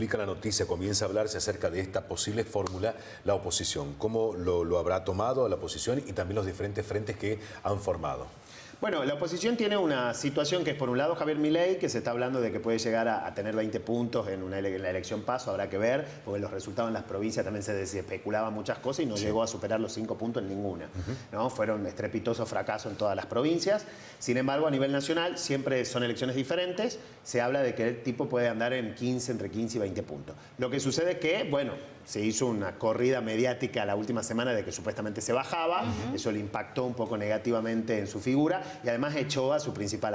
Publica la noticia, comienza a hablarse acerca de esta posible fórmula, la oposición. ¿Cómo lo habrá tomado la oposición y también los diferentes frentes que han formado? Bueno, la oposición tiene una situación que es, por un lado, Javier Milei, que se está hablando de que puede llegar a tener 20 puntos en la elección PASO, habrá que ver, porque los resultados en las provincias también se especulaban muchas cosas y no llegó a superar los 5 puntos en ninguna. ¿No? Fueron estrepitosos fracasos en todas las provincias. Sin embargo, a nivel nacional, siempre son elecciones diferentes, se habla de que el tipo puede andar en 15, entre 15 y 20 puntos. Lo que sucede es que, bueno, se hizo una corrida mediática la última semana de que supuestamente se bajaba, eso le impactó un poco negativamente en su figura, y además echó a su principal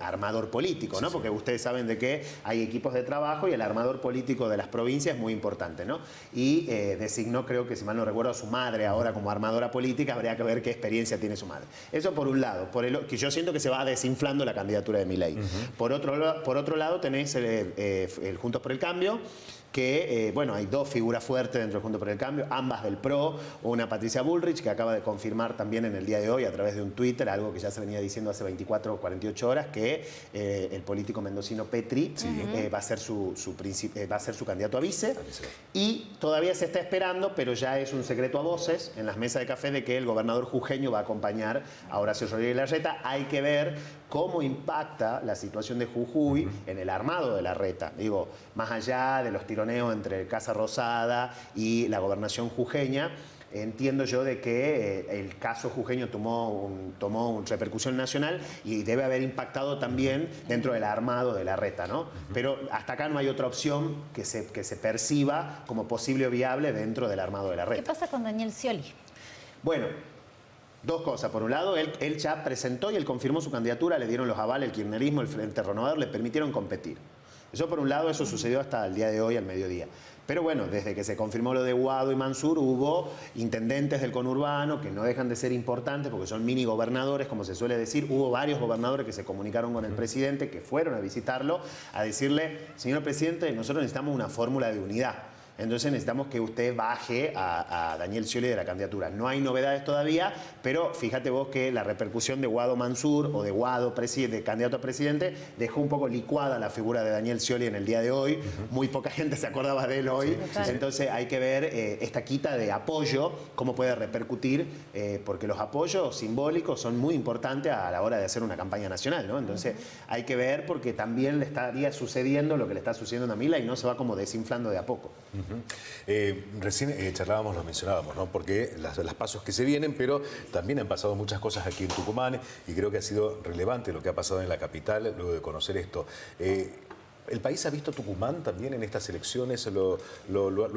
armador político, ¿no? Porque ustedes saben de que hay equipos de trabajo y el armador político de las provincias es muy importante, ¿no? Y designó, creo que si mal no recuerdo, a su madre ahora como armadora política. Habría que ver qué experiencia tiene su madre. Eso por un lado, que yo siento que se va desinflando la candidatura de Milei. Por otro lado tenés el Juntos por el Cambio, que, bueno, hay dos figuras fuertes dentro del Juntos por el Cambio, ambas del PRO, una Patricia Bullrich, que acaba de confirmar también en el día de hoy a través de un Twitter, algo que ya se venía diciendo hace 24 o 48 horas, que el político mendocino Petri va a ser su candidato a vice, y todavía se está esperando, pero ya es un secreto a voces en las mesas de café, de que el gobernador jujeño va a acompañar a Horacio Rodríguez Larreta. Hay que ver cómo impacta la situación de Jujuy en el armado de Larreta. Digo, más allá de los tironeos entre Casa Rosada y la gobernación jujeña, entiendo yo de que el caso jujeño tomó una repercusión nacional y debe haber impactado también dentro del armado de Larreta, ¿no? Pero hasta acá no hay otra opción que se perciba como posible o viable dentro del armado de Larreta. ¿Qué pasa con Daniel Scioli? Bueno, dos cosas. Por un lado, él ya presentó y él confirmó su candidatura, le dieron los avales, el kirchnerismo, el Frente Renovador, le permitieron competir. Eso por un lado, eso sucedió hasta el día de hoy, al mediodía. Pero bueno, desde que se confirmó lo de Guado y Mansur, hubo intendentes del conurbano que no dejan de ser importantes porque son mini gobernadores, como se suele decir. Hubo varios gobernadores que se comunicaron con el presidente, que fueron a visitarlo, a decirle: señor presidente, nosotros necesitamos una fórmula de unidad. Entonces necesitamos que usted baje a Daniel Scioli de la candidatura. No hay novedades todavía, pero fíjate vos que la repercusión de Guado Mansur o de Guado de candidato a presidente dejó un poco licuada la figura de Daniel Scioli en el día de hoy. Muy poca gente se acordaba de él hoy. Entonces hay que ver esta quita de apoyo, cómo puede repercutir, porque los apoyos simbólicos son muy importantes a la hora de hacer una campaña nacional, ¿no? Entonces hay que ver, porque también le estaría sucediendo lo que le está sucediendo a Milei y no se va como desinflando de a poco. Recién charlábamos, lo mencionábamos, ¿no? Porque las pasos que se vienen, pero también han pasado muchas cosas aquí en Tucumán y creo que ha sido relevante lo que ha pasado en la capital luego de conocer esto. ¿El país ha visto Tucumán también en estas elecciones? ¿Lo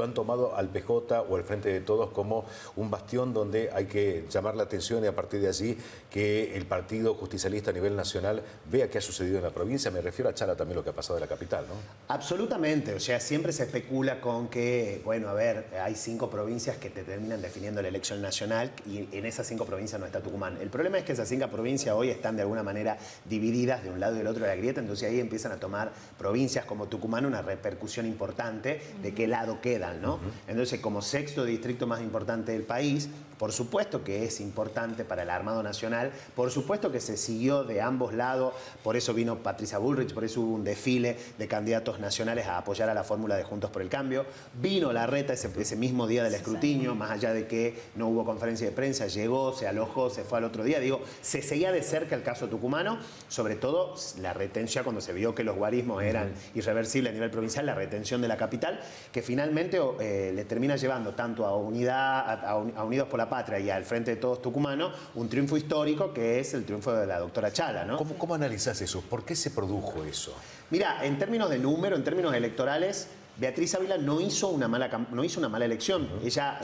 han tomado al PJ o al Frente de Todos como un bastión donde hay que llamar la atención y a partir de allí que el Partido Justicialista a nivel nacional vea qué ha sucedido en la provincia? Me refiero a Chala también, lo que ha pasado en la capital, ¿no? Absolutamente. O sea, siempre se especula con que, bueno, a ver, hay 5 provincias que te terminan definiendo la elección nacional y en esas 5 provincias no está Tucumán. El problema es que esas 5 provincias hoy están de alguna manera divididas de un lado y del otro de la grieta, entonces ahí empiezan a tomar provincias como Tucumán una repercusión importante de qué lado quedan, ¿no? Entonces, como sexto distrito más importante del país, por supuesto que es importante para el Armado Nacional, por supuesto que se siguió de ambos lados, por eso vino Patricia Bullrich, por eso hubo un desfile de candidatos nacionales a apoyar a la fórmula de Juntos por el Cambio, vino Larreta ese mismo día del escrutinio, más allá de que no hubo conferencia de prensa, llegó, se alojó, se fue al otro día, digo, se seguía de cerca el caso tucumano, sobre todo la retención cuando se vio que los guarismos eran irreversibles a nivel provincial, la retención de la capital, que finalmente le termina llevando tanto a Unidos por la Patria y al Frente de Todos Tucumano un triunfo histórico, que es el triunfo de la doctora Chala, ¿no? ¿Cómo analizás eso? ¿Por qué se produjo eso? Mira, en términos de número, en términos electorales, Beatriz Ávila no hizo una mala elección. Ella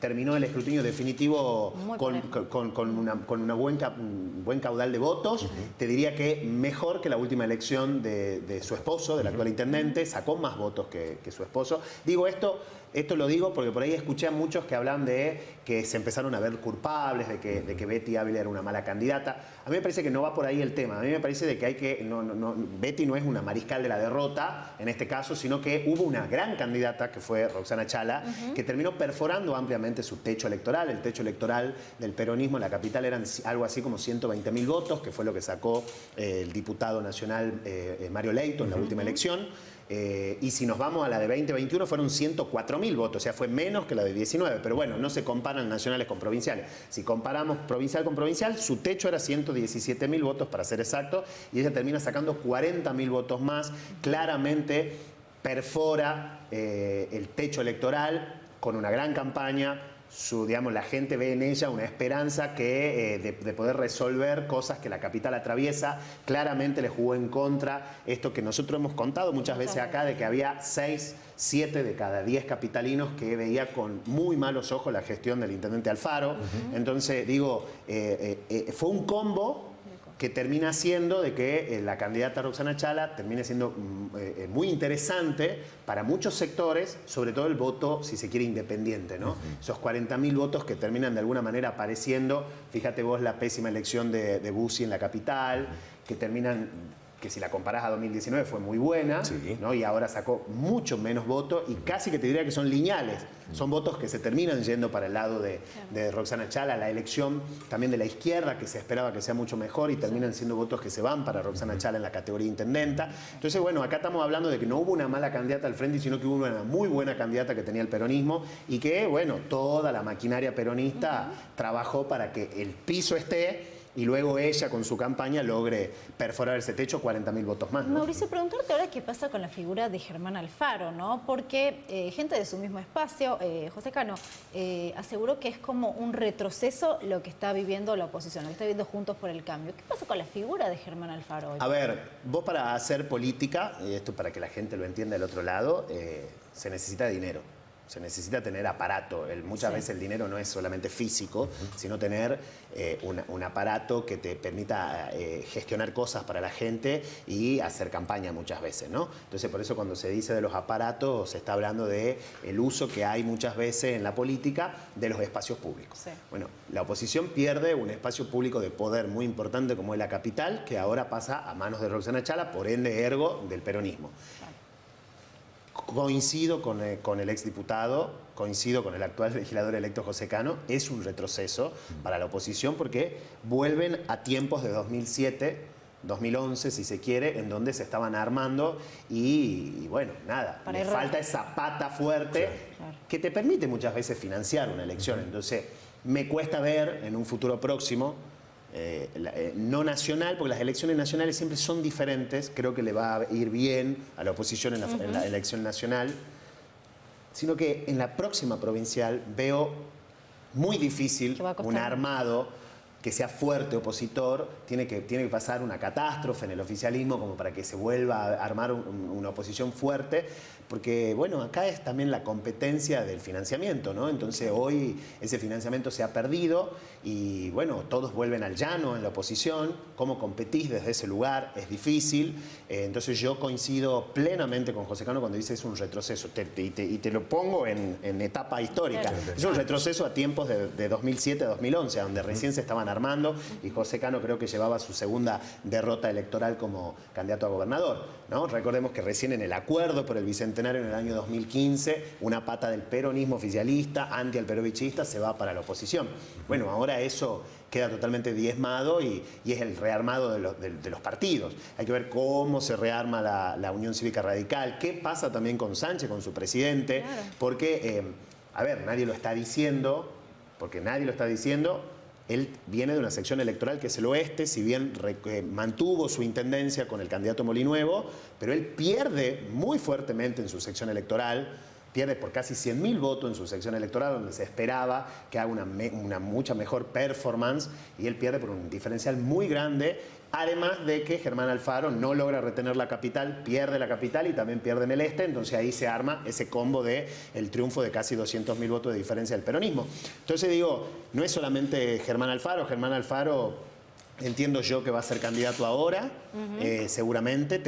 terminó el escrutinio definitivo con un buen caudal de votos. Te diría que mejor que la última elección de su esposo, del actual intendente. Sacó más votos que su esposo. Digo esto lo digo porque por ahí escuché a muchos que hablan de que se empezaron a ver culpables, de que Betty Ávila era una mala candidata. A mí me parece que no va por ahí el tema. A mí me parece de que hay que... Betty no es una mariscal de la derrota, en este caso, sino que hubo una gran candidata, que fue Roxana Chala, que terminó perforando ampliamente su techo electoral. El techo electoral del peronismo en la capital eran algo así como 120.000 votos, que fue lo que sacó el diputado nacional Mario Leito en la última elección. y si nos vamos a la de 2021 fueron 104.000 votos, o sea, fue menos que la de 19, pero bueno, no se comparan nacionales con provinciales. Si comparamos provincial con provincial, su techo era 117.000 votos, para ser exacto, y ella termina sacando 40.000 votos más, claramente perfora el techo electoral con una gran campaña. Digamos, la gente ve en ella una esperanza de poder resolver cosas que la capital atraviesa. Claramente le jugó en contra esto que nosotros hemos contado muchas veces acá, de que había 6, 7 de cada 10 capitalinos que veía con muy malos ojos la gestión del intendente Alfaro. Entonces, digo, fue un combo que termina siendo de que la candidata Roxana Chala termine siendo muy interesante para muchos sectores, sobre todo el voto, si se quiere, independiente, ¿no? Esos 40.000 votos que terminan de alguna manera apareciendo. Fíjate vos la pésima elección de Bussi en la capital, que terminan, que si la comparás a 2019 fue muy buena, sí, ¿no? Y ahora sacó mucho menos votos y casi que te diría que son lineales. Son votos que se terminan yendo para el lado de Roxana Chala, la elección también de la izquierda, que se esperaba que sea mucho mejor, y terminan siendo votos que se van para Roxana Chala en la categoría intendenta. Entonces, bueno, acá estamos hablando de que no hubo una mala candidata al frente, sino que hubo una muy buena candidata que tenía el peronismo y que, bueno, toda la maquinaria peronista trabajó para que el piso esté y luego ella con su campaña logre perforar ese techo, 40.000 votos más, ¿no? Mauricio, preguntarte ahora qué pasa con la figura de Germán Alfaro, ¿no? Porque gente de su mismo espacio, José Cano, aseguró que es como un retroceso lo que está viviendo la oposición, lo que está viviendo Juntos por el Cambio. ¿Qué pasa con la figura de Germán Alfaro hoy? A ver, vos para hacer política, y esto para que la gente lo entienda del otro lado, se necesita dinero. Se necesita tener aparato. Muchas veces el dinero no es solamente físico, sino tener un aparato que te permita gestionar cosas para la gente y hacer campaña muchas veces, ¿no? Entonces, por eso cuando se dice de los aparatos, se está hablando de el uso que hay muchas veces en la política de los espacios públicos. Sí. Bueno, la oposición pierde un espacio público de poder muy importante como es la capital, que ahora pasa a manos de Roxana Chala, por ende ergo del peronismo. Coincido con el exdiputado, coincido con el actual legislador electo José Cano, es un retroceso para la oposición porque vuelven a tiempos de 2007, 2011, si se quiere, en donde se estaban armando y bueno, nada, le falta esa pata fuerte que te permite muchas veces financiar una elección. Entonces, me cuesta ver en un futuro próximo, no nacional, porque las elecciones nacionales siempre son diferentes, creo que le va a ir bien a la oposición en la elección nacional, sino que en la próxima provincial veo muy difícil un armado que sea fuerte opositor, tiene que pasar una catástrofe en el oficialismo como para que se vuelva a armar una oposición fuerte, porque bueno, acá es también la competencia del financiamiento, ¿no? Entonces hoy ese financiamiento se ha perdido y bueno, todos vuelven al llano en la oposición. ¿Cómo competís desde ese lugar? Es difícil. Entonces yo coincido plenamente con José Cano cuando dice es un retroceso, y te lo pongo en etapa histórica. Es un retroceso a tiempos de 2007 a 2011, donde recién se estaban armando y José Cano creo que llevaba su segunda derrota electoral como candidato a gobernador, ¿no? Recordemos que recién en el acuerdo por el bicentenario en el año 2015, una pata del peronismo oficialista, anti-alperovichista, se va para la oposición. Bueno, ahora eso queda totalmente diezmado y es el rearmado de los partidos. Hay que ver cómo se rearma la Unión Cívica Radical, qué pasa también con Sánchez, con su presidente, porque, a ver, nadie lo está diciendo, él viene de una sección electoral que es el oeste, si bien mantuvo su intendencia con el candidato Molinuevo, pero él pierde muy fuertemente en su sección electoral, pierde por casi 100.000 votos en su sección electoral, donde se esperaba que haga una mucha mejor performance, y él pierde por un diferencial muy grande, además de que Germán Alfaro no logra retener la capital, pierde la capital y también pierde en el este, entonces ahí se arma ese combo de el triunfo de casi 200.000 votos de diferencia del peronismo. Entonces digo, no es solamente Germán Alfaro entiendo yo que va a ser candidato ahora, seguramente,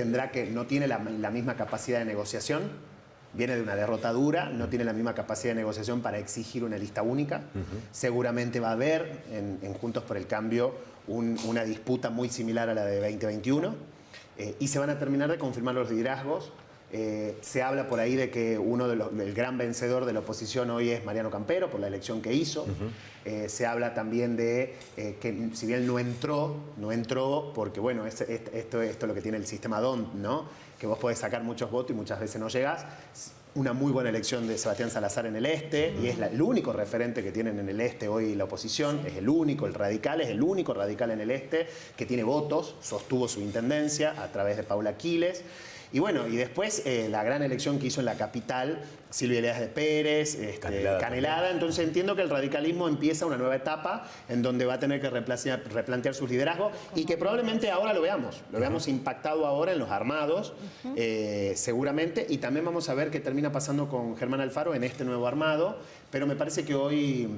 no tiene la misma capacidad de negociación. Viene de una derrota dura, no tiene la misma capacidad de negociación para exigir una lista única. Seguramente va a haber en Juntos por el Cambio una disputa muy similar a la de 2021 y se van a terminar de confirmar los liderazgos. Se habla por ahí de que el gran vencedor de la oposición hoy es Mariano Campero por la elección que hizo. Se habla también de que si bien no entró porque bueno, esto es lo que tiene el sistema DONT, ¿no? que vos podés sacar muchos votos y muchas veces no llegás. Una muy buena elección de Sebastián Salazar en el este, y es el único referente que tienen en el este hoy la oposición, es el único, el único radical en el este que tiene votos, sostuvo su intendencia a través de Paula Aquiles. Y bueno, y después la gran elección que hizo en la capital, Silvia Elías de Pérez, Canelada. Entonces entiendo que el radicalismo empieza una nueva etapa en donde va a tener que replantear sus liderazgos y que probablemente ahora lo veamos impactado ahora en los armados, seguramente, y también vamos a ver qué termina pasando con Germán Alfaro en este nuevo armado, pero me parece que hoy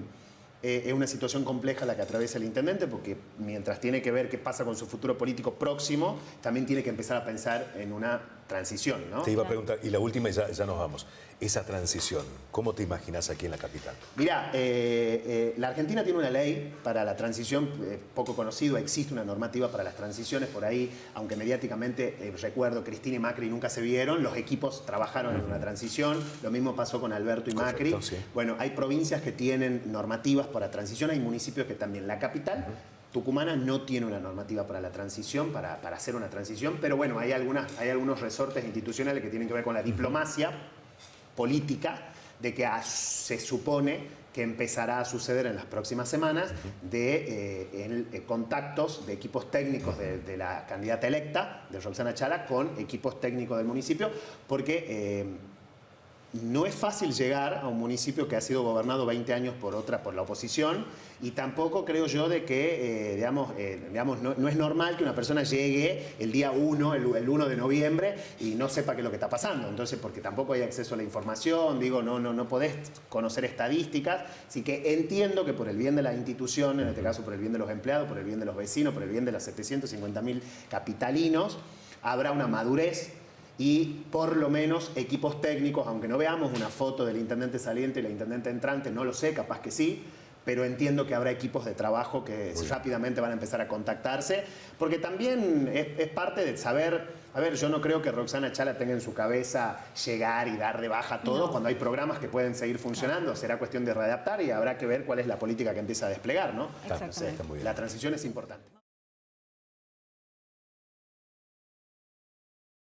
es una situación compleja la que atraviesa el intendente, porque mientras tiene que ver qué pasa con su futuro político próximo, también tiene que empezar a pensar en una transición, ¿no? Te iba a preguntar, y la última y ya nos vamos. Esa transición, ¿cómo te imaginas aquí en la capital? Mira, la Argentina tiene una ley para la transición, poco conocido, existe una normativa para las transiciones por ahí, aunque mediáticamente, recuerdo, Cristina y Macri nunca se vieron, los equipos trabajaron en una transición, lo mismo pasó con Alberto y Macri. Correcto, sí. Bueno, hay provincias que tienen normativas para transición, hay municipios que también. La capital tucumana no tiene una normativa para la transición, para hacer una transición, pero bueno, hay algunos resortes institucionales que tienen que ver con la diplomacia política, de que se supone que empezará a suceder en las próximas semanas de contactos de equipos técnicos de la candidata electa, de Roxana Chala, con equipos técnicos del municipio, porque no es fácil llegar a un municipio que ha sido gobernado 20 años por la oposición, y tampoco creo yo de que, no es normal que una persona llegue el día 1, el 1 de noviembre, y no sepa qué es lo que está pasando. Entonces, porque tampoco hay acceso a la información, no podés conocer estadísticas. Así que entiendo que por el bien de la institución, en este caso por el bien de los empleados, por el bien de los vecinos, por el bien de los 750.000 capitalinos, habrá una madurez y por lo menos equipos técnicos, aunque no veamos una foto del intendente saliente y la intendente entrante, no lo sé, capaz que sí, pero entiendo que habrá equipos de trabajo que rápidamente van a empezar a contactarse, porque también es parte de saber, a ver, yo no creo que Roxana Chala tenga en su cabeza llegar y dar de baja a todos, cuando hay programas que pueden seguir funcionando, será cuestión de readaptar y habrá que ver cuál es la política que empieza a desplegar, ¿no? Exactamente. Entonces, la transición es importante.